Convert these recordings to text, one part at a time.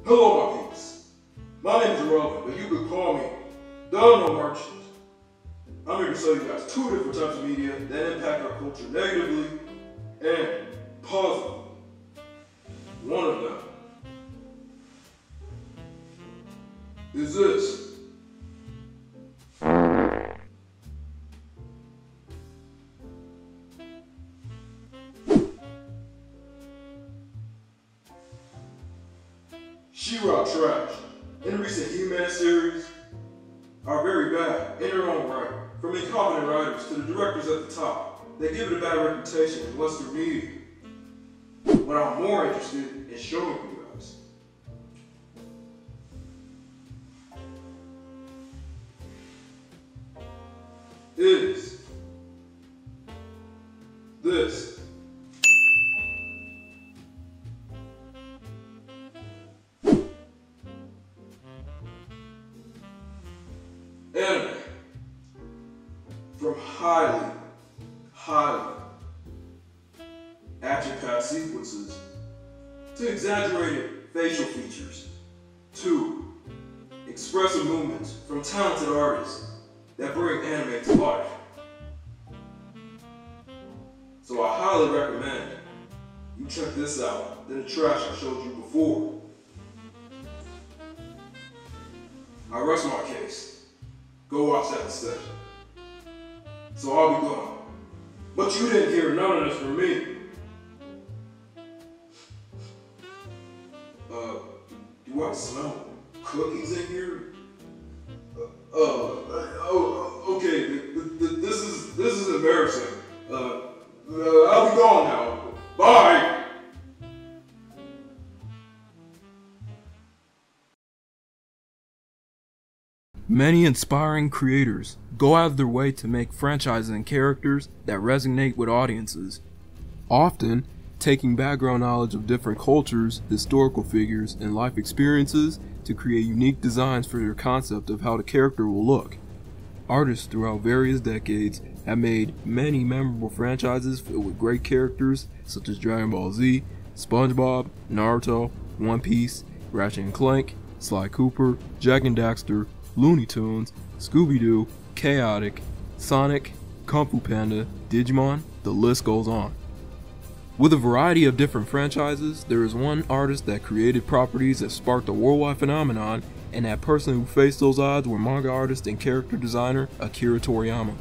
Hello, my peeps. My name is Arale, but you could call me the Unknown Merchant. I'm here to show you guys two different types of media that impact our culture negatively and positively. One of them is this. Trash. In the recent He-Man series are very bad in their own right. From incompetent writers to the directors at the top, they give it a bad reputation in Western media. What I'm more interested in showing you guys is this. Anime. From highly action-packed sequences to exaggerated facial features to expressive movements from talented artists that bring anime to life. So I highly recommend you check this out than the trash I showed you before. I rest my case. Go watch that instead. So I'll be gone. But you didn't hear none of this from me. Do I smell cookies in here? Okay, this is embarrassing. I'll be gone now. Bye! Many inspiring creators go out of their way to make franchises and characters that resonate with audiences, often taking background knowledge of different cultures, historical figures, and life experiences to create unique designs for their concept of how the character will look. Artists throughout various decades have made many memorable franchises filled with great characters such as Dragon Ball Z, SpongeBob, Naruto, One Piece, Ratchet & Clank, Sly Cooper, Jak and Daxter, Looney Tunes, Scooby-Doo, Chaotic, Sonic, Kung Fu Panda, Digimon, the list goes on. With a variety of different franchises, there is one artist that created properties that sparked a worldwide phenomenon, and that person who faced those odds were manga artist and character designer Akira Toriyama.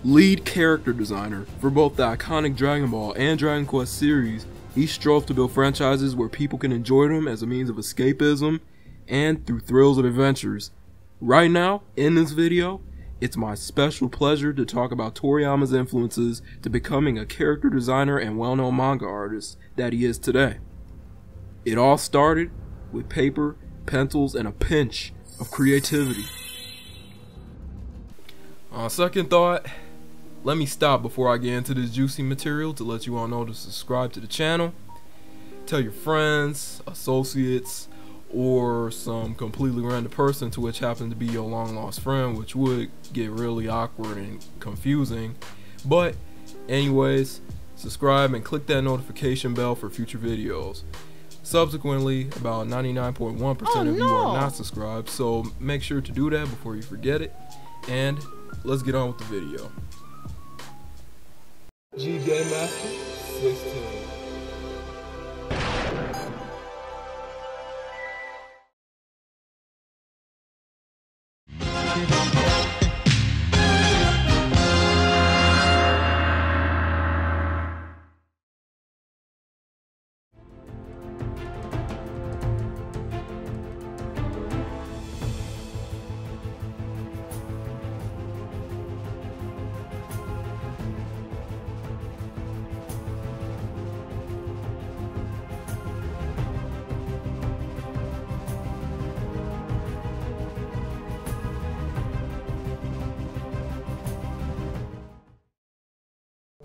Lead character designer for both the iconic Dragon Ball and Dragon Quest series, he strove to build franchises where people can enjoy them as a means of escapism and through thrills and adventures. Right now, in this video, it's my special pleasure to talk about Toriyama's influences to becoming a character designer and well-known manga artist that he is today. It all started with paper, pencils, and a pinch of creativity. On second thought, let me stop before I get into this juicy material to let you all know to subscribe to the channel, tell your friends, associates, or some completely random person to which happened to be your long lost friend, which would get really awkward and confusing. But anyways, subscribe and click that notification bell for future videos. Subsequently, about 99.1% of you are not subscribed, so make sure to do that before you forget it. And let's get on with the video. G Game Master 16.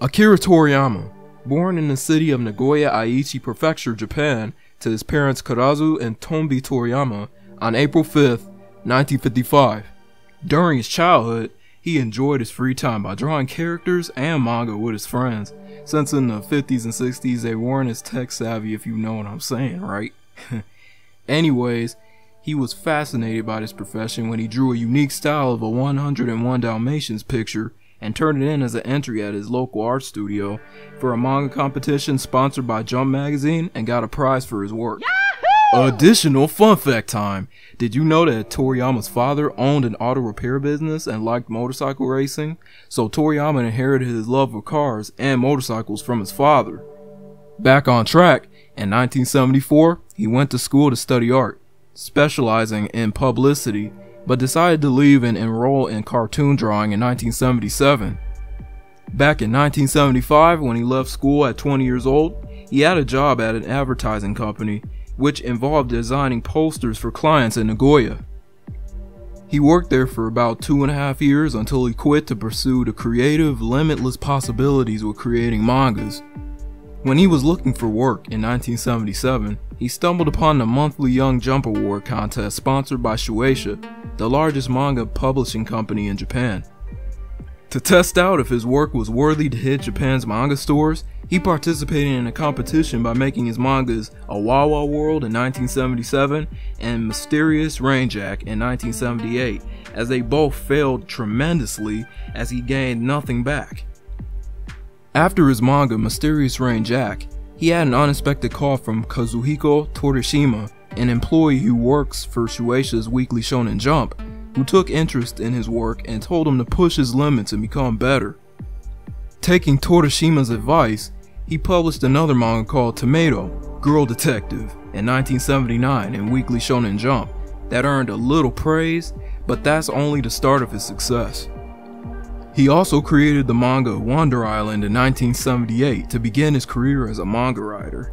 Akira Toriyama, born in the city of Nagoya, Aichi Prefecture, Japan, to his parents Kurazu and Tombi Toriyama on April 5th, 1955. During his childhood, he enjoyed his free time by drawing characters and manga with his friends, since in the 50s and 60s they weren't as tech savvy, if you know what I'm saying, right? Anyways, he was fascinated by this profession when he drew a unique style of a 101 Dalmatians picture and turned it in as an entry at his local art studio for a manga competition sponsored by Jump magazine and got a prize for his work. Yahoo! Additional fun fact time! Did you know that Toriyama's father owned an auto repair business and liked motorcycle racing? So Toriyama inherited his love of cars and motorcycles from his father. Back on track, in 1974, he went to school to study art, specializing in publicity, but decided to leave and enroll in cartoon drawing in 1977. Back in 1975, when he left school at 20 years old, he had a job at an advertising company, which involved designing posters for clients in Nagoya. He worked there for about 2.5 years until he quit to pursue the creative, limitless possibilities with creating mangas. When he was looking for work in 1977, he stumbled upon the monthly Young Jump Award contest sponsored by Shueisha, the largest manga publishing company in Japan. To test out if his work was worthy to hit Japan's manga stores, he participated in a competition by making his mangas A Wawa World in 1977 and Mysterious Rain Jack in 1978, as they both failed tremendously as he gained nothing back. After his manga Mysterious Rain Jack, he had an unexpected call from Kazuhiko Torishima, an employee who works for Shueisha's Weekly Shonen Jump, who took interest in his work and told him to push his limits and become better. Taking Torishima's advice, he published another manga called Tomato, Girl Detective in 1979 in Weekly Shonen Jump that earned a little praise, but that's only the start of his success. He also created the manga Wonder Island in 1978 to begin his career as a manga writer.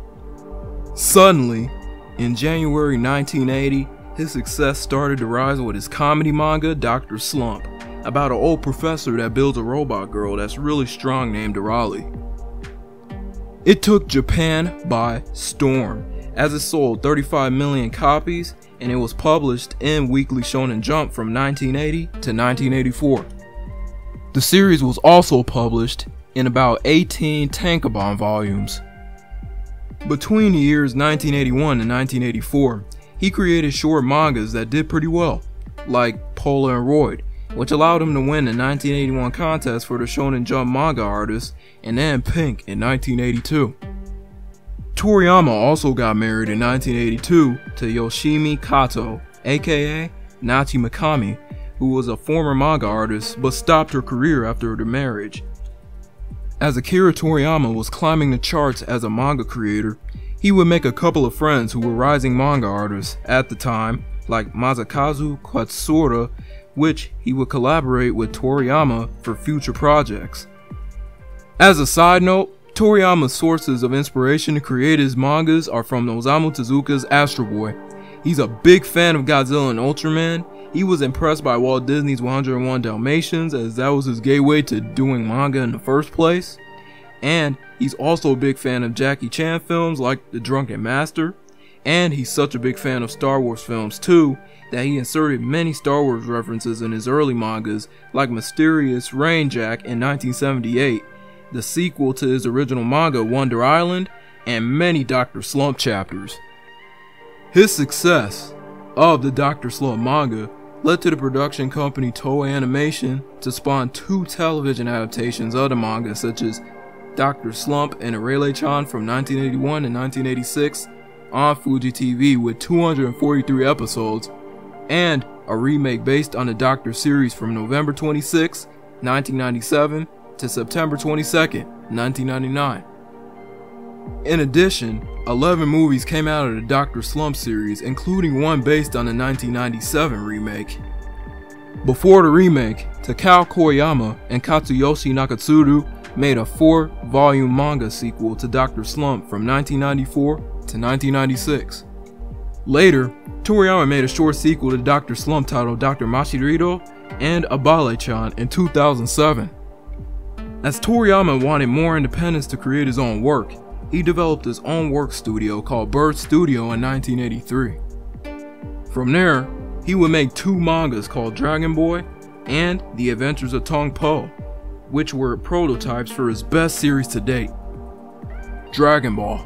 Suddenly, in January 1980, his success started to rise with his comedy manga Dr.Slump, about an old professor that builds a robot girl that's really strong named Arale. It took Japan by storm, as it sold 35 million copies and it was published in Weekly Shonen Jump from 1980 to 1984. The series was also published in about 18 tankobon volumes. Between the years 1981 and 1984, he created short mangas that did pretty well, like Pola and Royd, which allowed him to win the 1981 contest for the Shonen Jump manga artist, and then Pink in 1982. Toriyama also got married in 1982 to Yoshimi Kato, aka Nachi Mikami, who was a former manga artist but stopped her career after their marriage. As Akira Toriyama was climbing the charts as a manga creator, he would make a couple of friends who were rising manga artists at the time, like Masakazu Katsura, which he would collaborate with Toriyama for future projects. As a side note, Toriyama's sources of inspiration to create his mangas are from Osamu Tezuka's Astro Boy. He's a big fan of Godzilla and Ultraman. He was impressed by Walt Disney's 101 Dalmatians, as that was his gateway to doing manga in the first place. And he's also a big fan of Jackie Chan films like The Drunken Master. And he's such a big fan of Star Wars films too, that he inserted many Star Wars references in his early mangas, like Mysterious Rain Jack in 1978, the sequel to his original manga Wonder Island, and many Dr. Slump chapters. His success of the Dr. Slump manga led to the production company Toei Animation to spawn 2 television adaptations of the manga, such as Dr. Slump and Arale-chan from 1981 and 1986 on Fuji TV with 243 episodes, and a remake based on the Doctor series from November 26, 1997 to September 22, 1999. In addition, 11 movies came out of the Dr. Slump series, including one based on the 1997 remake. Before the remake, Takao Koyama and Katsuyoshi Nakatsuru made a 4-volume manga sequel to Dr. Slump from 1994 to 1996. Later, Toriyama made a short sequel to Dr. Slump titled Dr. Mashirito and Abale-chan in 2007. As Toriyama wanted more independence to create his own work, he developed his own work studio called Bird Studio in 1983. From there, he would make 2 mangas called Dragon Boy and The Adventures of Tong Po, which were prototypes for his best series to date, Dragon Ball.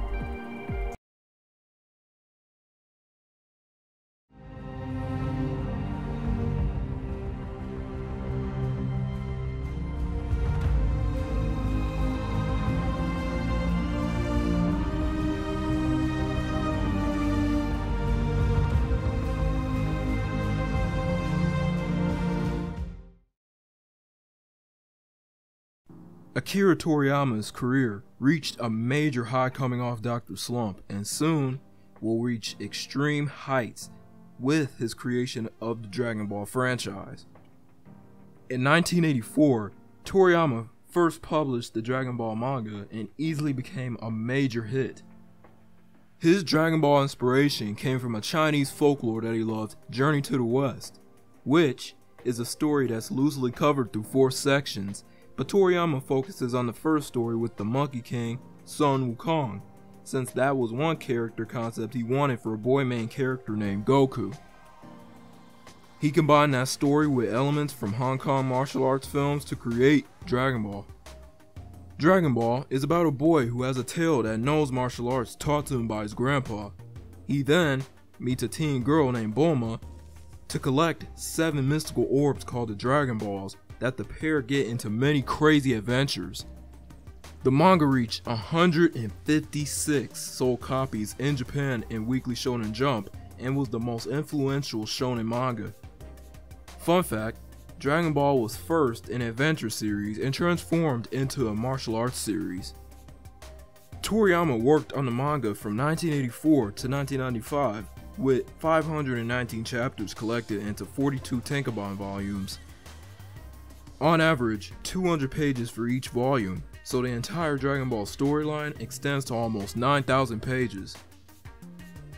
Akira Toriyama's career reached a major high coming off Dr. Slump, and soon will reach extreme heights with his creation of the Dragon Ball franchise. In 1984, Toriyama first published the Dragon Ball manga and easily became a major hit. His Dragon Ball inspiration came from a Chinese folklore that he loved, Journey to the West, which is a story that's loosely covered through 4 sections, but Toriyama focuses on the first story with the Monkey King, Sun Wukong, since that was one character concept he wanted for a boy main character named Goku. He combined that story with elements from Hong Kong martial arts films to create Dragon Ball. Dragon Ball is about a boy who has a tail that knows martial arts taught to him by his grandpa. He then meets a teen girl named Bulma to collect 7 mystical orbs called the Dragon Balls that the pair get into many crazy adventures. The manga reached 156 sold copies in Japan in Weekly Shonen Jump and was the most influential shonen manga. Fun fact, Dragon Ball was first an adventure series and transformed into a martial arts series. Toriyama worked on the manga from 1984 to 1995 with 519 chapters collected into 42 tankobon volumes. On average, 200 pages for each volume, so the entire Dragon Ball storyline extends to almost 9,000 pages.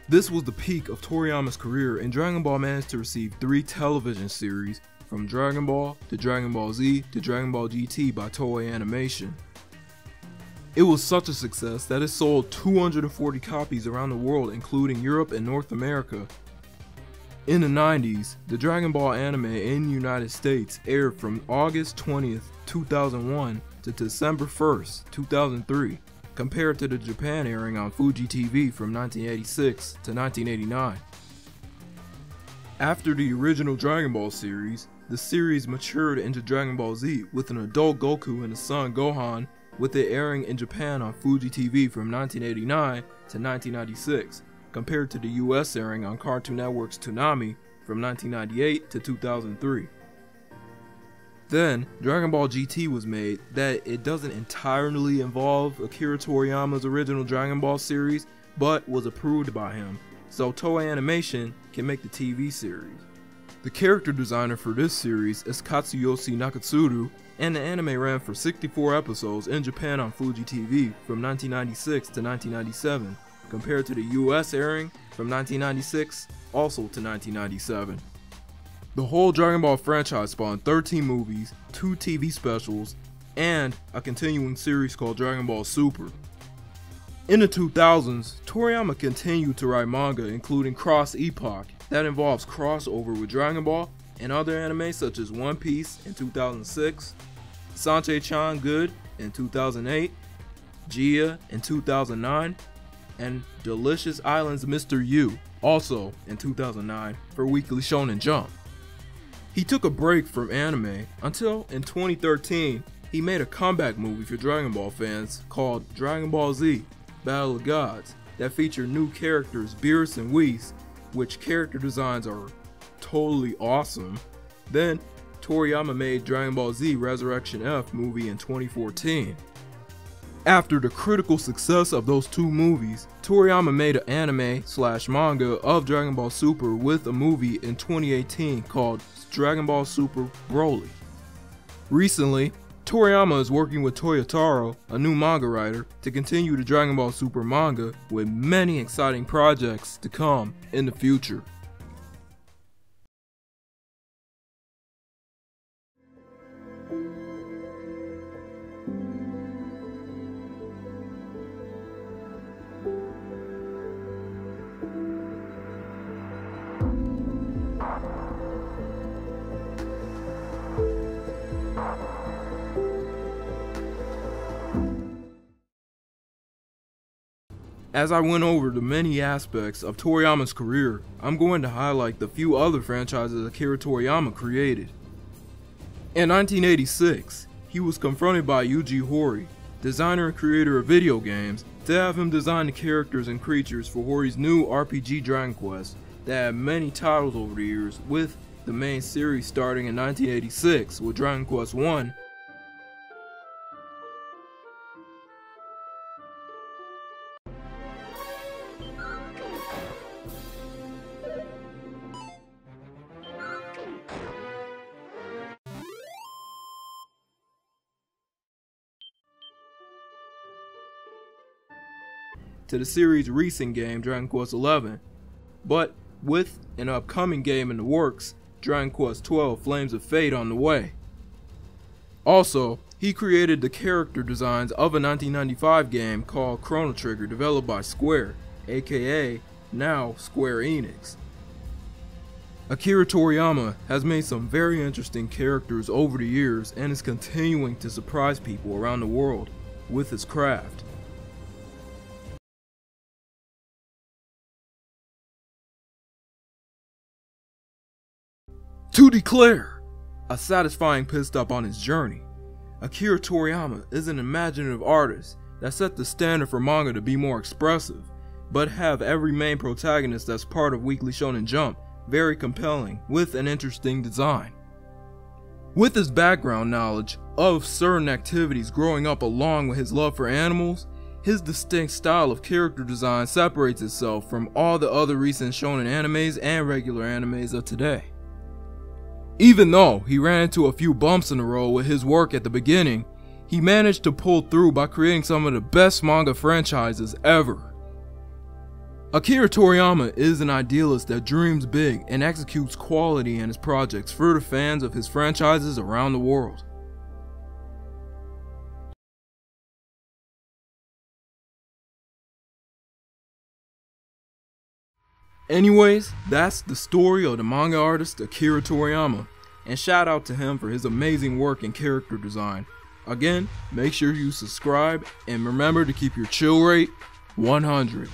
This was the peak of Toriyama's career, and Dragon Ball managed to receive 3 television series, from Dragon Ball to Dragon Ball Z to Dragon Ball GT by Toei Animation. It was such a success that it sold 240 copies around the world, including Europe and North America. In the 90s, the Dragon Ball anime in the United States aired from August 20th, 2001 to December 1st, 2003, compared to the Japan airing on Fuji TV from 1986 to 1989. After the original Dragon Ball series, the series matured into Dragon Ball Z with an adult Goku and his son Gohan, with it airing in Japan on Fuji TV from 1989 to 1996, compared to the US airing on Cartoon Network's Toonami from 1998 to 2003. Then, Dragon Ball GT was made that it doesn't entirely involve Akira Toriyama's original Dragon Ball series, but was approved by him, so Toei Animation can make the TV series. The character designer for this series is Katsuyoshi Nakatsuru, and the anime ran for 64 episodes in Japan on Fuji TV from 1996 to 1997, compared to the US airing from 1996 also to 1997. The whole Dragon Ball franchise spawned 13 movies, 2 TV specials, and a continuing series called Dragon Ball Super. In the 2000s, Toriyama continued to write manga, including Cross Epoch, that involves crossover with Dragon Ball and other anime such as One Piece in 2006, Sankei-chan Good in 2008, Gia in 2009, and Delicious Island's Mr. U, also in 2009, for Weekly Shonen Jump. He took a break from anime until in 2013 he made a comeback movie for Dragon Ball fans called Dragon Ball Z Battle of Gods that featured new characters Beerus and Whis, which character designs are totally awesome. Then Toriyama made Dragon Ball Z Resurrection F movie in 2014. After the critical success of those 2 movies, Toriyama made an anime/manga of Dragon Ball Super with a movie in 2018 called Dragon Ball Super Broly. Recently, Toriyama is working with Toyotaro, a new manga writer, to continue the Dragon Ball Super manga with many exciting projects to come in the future. As I went over the many aspects of Toriyama's career, I'm going to highlight the few other franchises Akira Toriyama created. In 1986, he was confronted by Yuji Horii, designer and creator of video games, to have him design the characters and creatures for Horii's new RPG Dragon Quest that had many titles over the years, with the main series starting in 1986 with Dragon Quest I, to the series' recent game, Dragon Quest XI, but with an upcoming game in the works, Dragon Quest XII Flames of Fate, on the way. Also, he created the character designs of a 1995 game called Chrono Trigger, developed by Square, aka now Square Enix. Akira Toriyama has made some very interesting characters over the years and is continuing to surprise people around the world with his craft. To declare a satisfying pit stop on his journey, Akira Toriyama is an imaginative artist that set the standard for manga to be more expressive, but have every main protagonist that's part of Weekly Shonen Jump very compelling with an interesting design. With his background knowledge of certain activities growing up along with his love for animals, his distinct style of character design separates itself from all the other recent shonen animes and regular animes of today. Even though he ran into a few bumps in the road with his work at the beginning, he managed to pull through by creating some of the best manga franchises ever. Akira Toriyama is an idealist that dreams big and executes quality in his projects for the fans of his franchises around the world. Anyways, that's the story of the manga artist Akira Toriyama, and shout out to him for his amazing work in character design. Again, make sure you subscribe and remember to keep your chill rate 100.